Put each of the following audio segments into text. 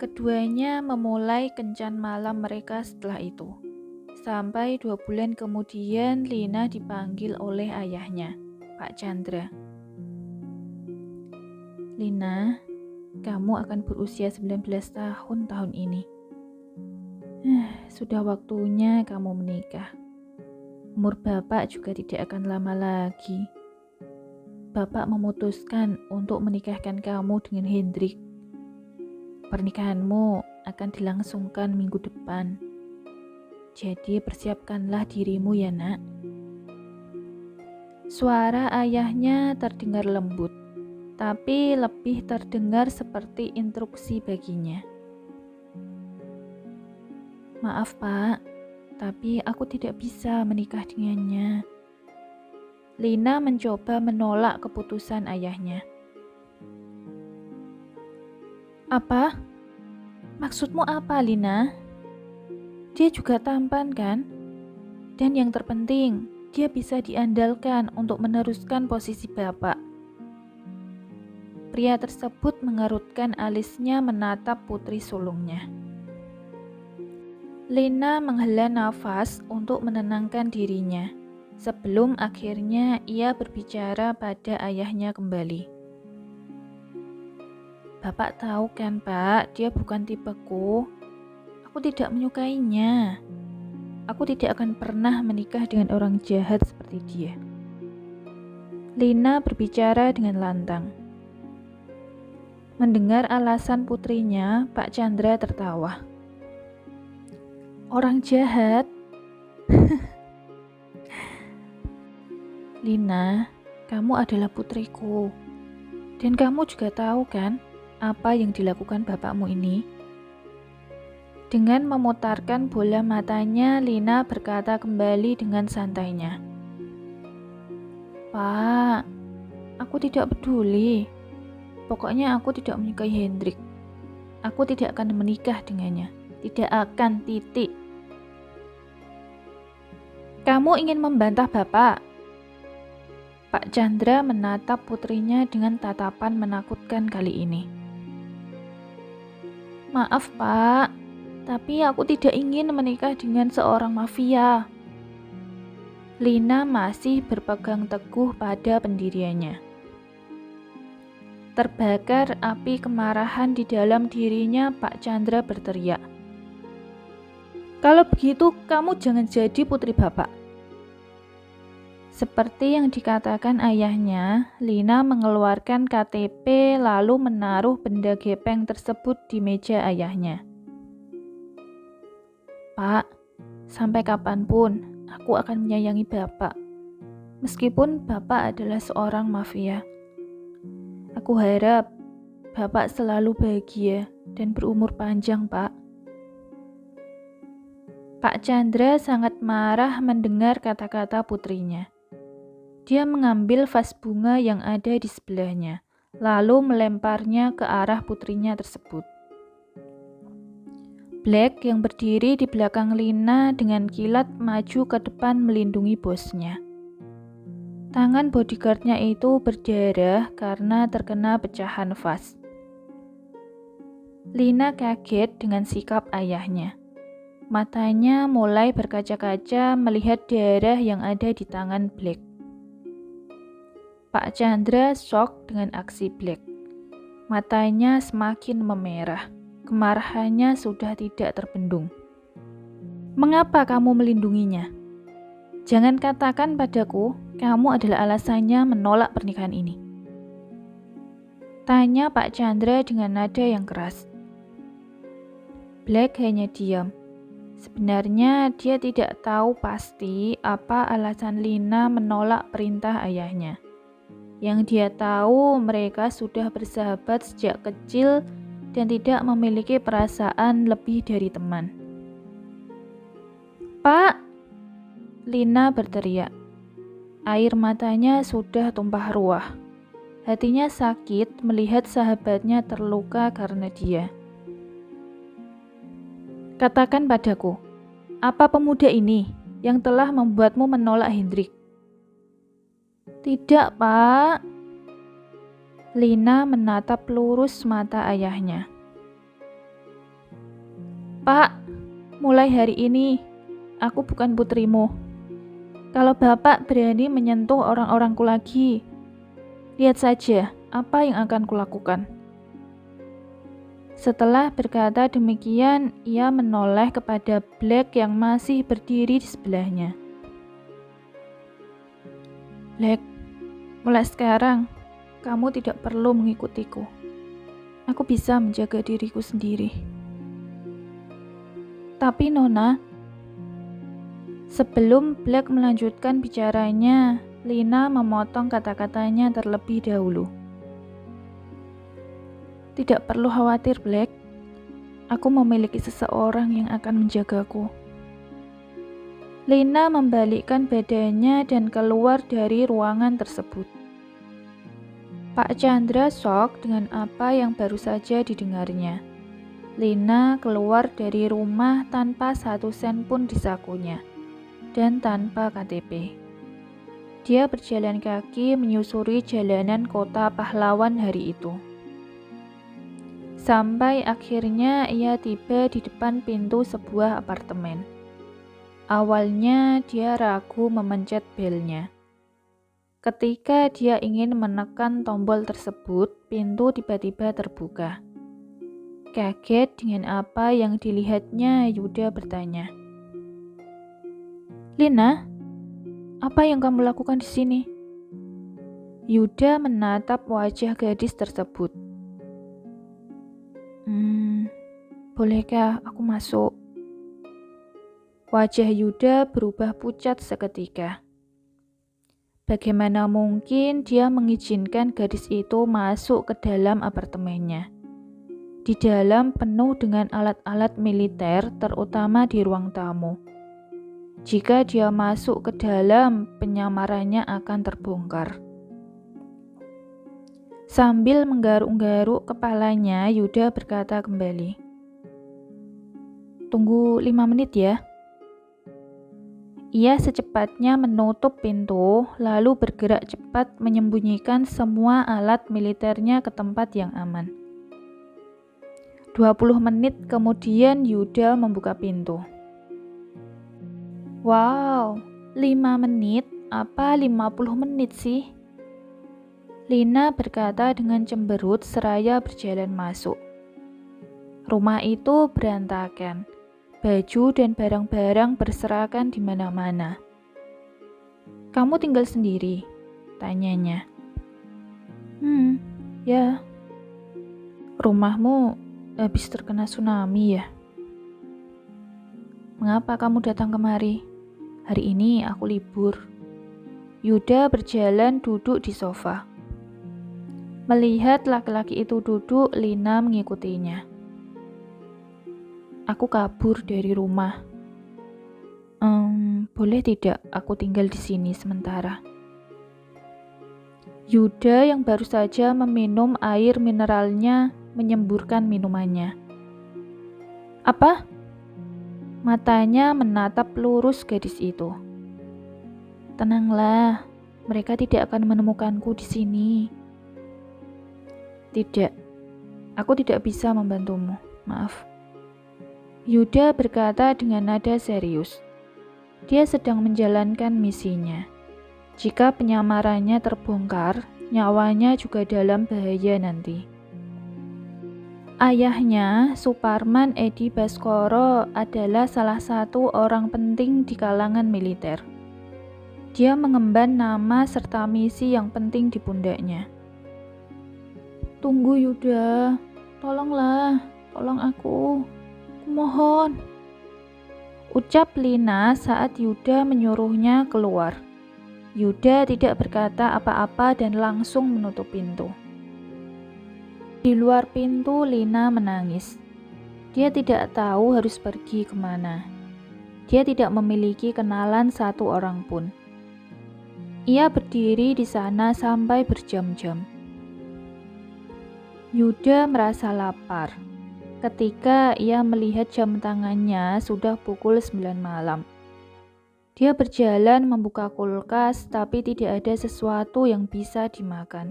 Keduanya memulai kencan malam mereka setelah itu. Sampai 2 bulan kemudian Lina dipanggil oleh ayahnya, Pak Chandra. "Lina, kamu akan berusia 19 tahun tahun ini. Sudah waktunya kamu menikah. Umur Bapak juga tidak akan lama lagi. Bapak memutuskan untuk menikahkan kamu dengan Hendrik. Pernikahanmu akan dilangsungkan minggu depan. Jadi persiapkanlah dirimu ya nak." Suara ayahnya terdengar lembut, tapi lebih terdengar seperti instruksi baginya. "Maaf Pak, tapi aku tidak bisa menikah dengannya." Lina mencoba menolak keputusan ayahnya. "Apa? Maksudmu apa, Lina? Dia juga tampan kan? Dan yang terpenting, dia bisa diandalkan untuk meneruskan posisi Bapak." Pria tersebut mengerutkan alisnya menatap putri sulungnya. Lina menghela nafas untuk menenangkan dirinya, sebelum akhirnya ia berbicara pada ayahnya kembali. "Bapak tahu kan Pak, dia bukan tipeku. Aku tidak menyukainya. Aku tidak akan pernah menikah dengan orang jahat seperti dia." Lina berbicara dengan lantang. Mendengar alasan putrinya, Pak Chandra tertawa. "Orang jahat?" "Lina, kamu adalah putriku. Dan kamu juga tahu kan apa yang dilakukan bapakmu ini?" Dengan memutarkan bola matanya, Lina berkata kembali dengan santainya. "Pak, aku tidak peduli. Pokoknya aku tidak menyukai Hendrik. Aku tidak akan menikah dengannya. Tidak akan, titik." "Kamu ingin membantah Bapak?" Pak Chandra menatap putrinya dengan tatapan menakutkan kali ini. "Maaf Pak, tapi aku tidak ingin menikah dengan seorang mafia." Lina masih berpegang teguh pada pendiriannya. Terbakar api kemarahan di dalam dirinya, Pak Chandra berteriak. "Kalau begitu, kamu jangan jadi putri Bapak." Seperti yang dikatakan ayahnya, Lina mengeluarkan KTP lalu menaruh benda gepeng tersebut di meja ayahnya. "Pak, sampai kapanpun aku akan menyayangi Bapak, meskipun Bapak adalah seorang mafia. Aku harap Bapak selalu bahagia dan berumur panjang, Pak." Pak Chandra sangat marah mendengar kata-kata putrinya. Dia mengambil vas bunga yang ada di sebelahnya, lalu melemparnya ke arah putrinya tersebut. Black yang berdiri di belakang Lina dengan kilat maju ke depan melindungi bosnya. Tangan bodyguardnya itu berdarah karena terkena pecahan vas. Lina kaget dengan sikap ayahnya. Matanya mulai berkaca-kaca melihat darah yang ada di tangan Black. Pak Chandra shock dengan aksi Black. Matanya semakin memerah. Kemarahannya sudah tidak terbendung. "Mengapa kamu melindunginya? Jangan katakan padaku kamu adalah alasannya menolak pernikahan ini." Tanya Pak Chandra dengan nada yang keras. Black hanya diam. Sebenarnya dia tidak tahu pasti apa alasan Lina menolak perintah ayahnya. Yang dia tahu mereka sudah bersahabat sejak kecil dan tidak memiliki perasaan lebih dari teman. "Pak!" Lina berteriak. Air matanya sudah tumpah ruah. Hatinya sakit melihat sahabatnya terluka karena dia. "Katakan padaku, apa pemuda ini yang telah membuatmu menolak Hendrik?" "Tidak, Pak." Lina menatap lurus mata ayahnya. Pak, mulai hari ini aku bukan putrimu. Kalau Bapak berani menyentuh orang-orangku lagi, lihat saja apa yang akan kulakukan. Setelah berkata demikian, ia menoleh kepada Black yang masih berdiri di sebelahnya. Black, mulai sekarang kamu tidak perlu mengikutiku. Aku bisa menjaga diriku sendiri. Tapi Nona, sebelum Black melanjutkan bicaranya, Lina memotong kata-katanya terlebih dahulu. Tidak perlu khawatir, Black. Aku memiliki seseorang yang akan menjagaku. Lina membalikkan badannya dan keluar dari ruangan tersebut. Pak Chandra shock dengan apa yang baru saja didengarnya. Lina keluar dari rumah tanpa 1 sen pun di sakunya dan tanpa KTP. Dia berjalan kaki menyusuri jalanan kota pahlawan hari itu. Sampai akhirnya ia tiba di depan pintu sebuah apartemen. Awalnya dia ragu memencet belnya. Ketika dia ingin menekan tombol tersebut, pintu tiba-tiba terbuka. Kaget dengan apa yang dilihatnya, Yuda bertanya, "Lina, apa yang kamu lakukan di sini?" Yuda menatap wajah gadis tersebut. Bolehkah aku masuk?" Wajah Yuda berubah pucat seketika. Bagaimana mungkin dia mengizinkan gadis itu masuk ke dalam apartemennya? Di dalam penuh dengan alat-alat militer, terutama di ruang tamu. Jika dia masuk ke dalam, penyamarannya akan terbongkar. Sambil menggaruk-garuk kepalanya, Yuda berkata kembali, "Tunggu 5 menit ya." Ia secepatnya menutup pintu, lalu bergerak cepat menyembunyikan semua alat militernya ke tempat yang aman. 20 menit kemudian Yuda membuka pintu. Wow, 5 menit? Apa 50 menit sih? Lina berkata dengan cemberut seraya berjalan masuk. Rumah itu berantakan. Baju dan barang-barang berserakan di mana-mana. "Kamu tinggal sendiri?" tanyanya. Ya. "Rumahmu habis terkena tsunami ya?" "Mengapa kamu datang kemari? Hari ini aku libur." Yuda berjalan duduk di sofa. Melihat laki-laki itu duduk, Lina mengikutinya. "Aku kabur dari rumah. Boleh tidak aku tinggal di sini sementara?" Yuda yang baru saja meminum air mineralnya menyemburkan minumannya. "Apa?" Matanya menatap lurus gadis itu. "Tenanglah, mereka tidak akan menemukanku di sini." "Tidak, aku tidak bisa membantumu, maaf." Yuda berkata dengan nada serius. Dia sedang menjalankan misinya. Jika penyamarannya terbongkar, nyawanya juga dalam bahaya nanti. Ayahnya, Suparman Edi Baskoro, adalah salah satu orang penting di kalangan militer. Dia mengemban nama serta misi yang penting di pundaknya. "Tunggu Yuda, tolonglah, tolong aku mohon," ucap Lina saat Yuda menyuruhnya keluar. Yuda tidak berkata apa-apa dan langsung menutup pintu. Di luar pintu, Lina menangis. Dia tidak tahu harus pergi kemana. Dia tidak memiliki kenalan satu orang pun. Ia berdiri di sana sampai berjam-jam. Yuda merasa lapar. Ketika ia melihat jam tangannya sudah pukul 9 malam. Dia berjalan membuka kulkas, tapi tidak ada sesuatu yang bisa dimakan.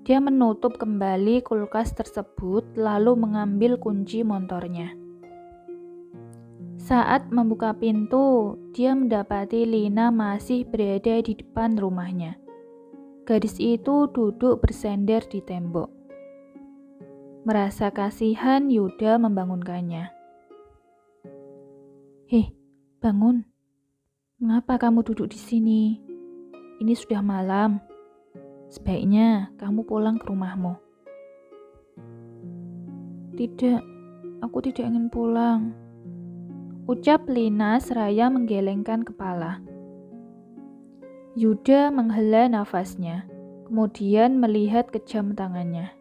Dia menutup kembali kulkas tersebut, lalu mengambil kunci motornya. Saat membuka pintu, dia mendapati Lina masih berada di depan rumahnya. Gadis itu duduk bersender di tembok. Merasa kasihan, Yuda membangunkannya. "Hei, bangun. Mengapa kamu duduk di sini? Ini sudah malam. Sebaiknya kamu pulang ke rumahmu." "Tidak, aku tidak ingin pulang," ucap Lina seraya menggelengkan kepala. Yuda menghela nafasnya, kemudian melihat ke jam tangannya.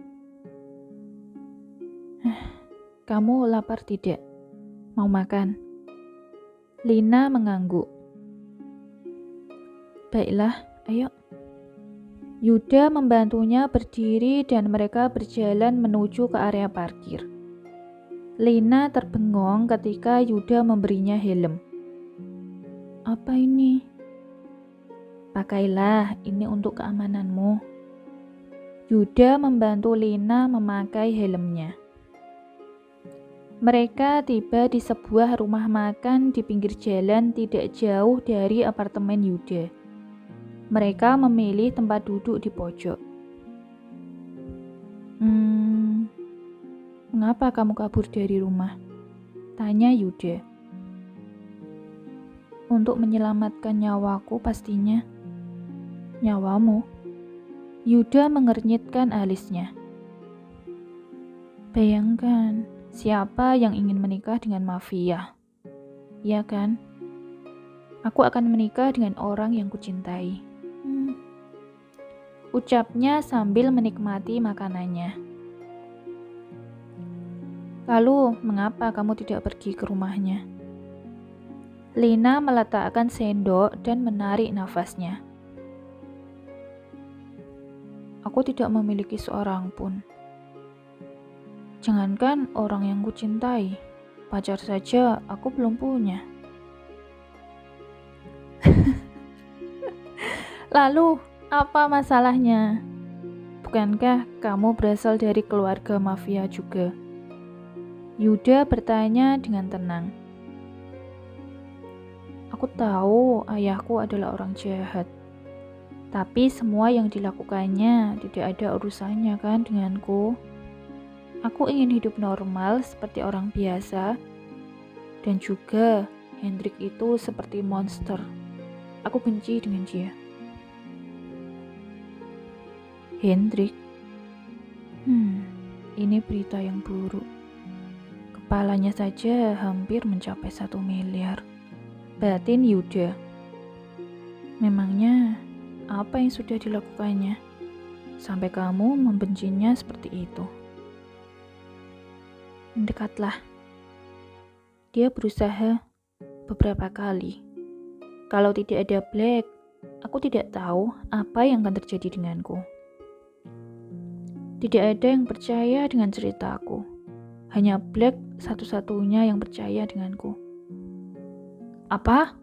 "Kamu lapar tidak? Mau makan?" Lina mengangguk. "Baiklah, ayo." Yuda membantunya berdiri dan mereka berjalan menuju ke area parkir. Lina terbengong ketika Yuda memberinya helm. "Apa ini?" "Pakailah, ini untuk keamananmu." Yuda membantu Lina memakai helmnya. Mereka tiba di sebuah rumah makan di pinggir jalan tidak jauh dari apartemen Yuda. Mereka memilih tempat duduk di pojok. "Mengapa kamu kabur dari rumah?" tanya Yuda. "Untuk menyelamatkan nyawaku pastinya." "Nyawamu?" Yuda mengernyitkan alisnya. "Bayangkan, siapa yang ingin menikah dengan mafia? Iya kan? Aku akan menikah dengan orang yang kucintai." Ucapnya sambil menikmati makanannya. "Lalu, mengapa kamu tidak pergi ke rumahnya?" Lina meletakkan sendok dan menarik nafasnya. "Aku tidak memiliki seorang pun. Jangankan orang yang kucintai, pacar saja aku belum punya." "Lalu, apa masalahnya? Bukankah kamu berasal dari keluarga mafia juga?" Yuda bertanya dengan tenang. "Aku tahu ayahku adalah orang jahat. Tapi semua yang dilakukannya tidak ada urusannya kan denganku. Aku ingin hidup normal seperti orang biasa. Dan juga Hendrik itu seperti monster. Aku benci dengan dia." "Hendrik? Ini berita yang buruk. Kepalanya saja hampir mencapai 1 miliar. Batin Yuda. "Memangnya apa yang sudah dilakukannya sampai kamu membencinya seperti itu?" "Mendekatlah. Dia berusaha beberapa kali. Kalau tidak ada Black, aku tidak tahu apa yang akan terjadi denganku. Tidak ada yang percaya dengan ceritaku. Hanya Black satu-satunya yang percaya denganku." "Apa?"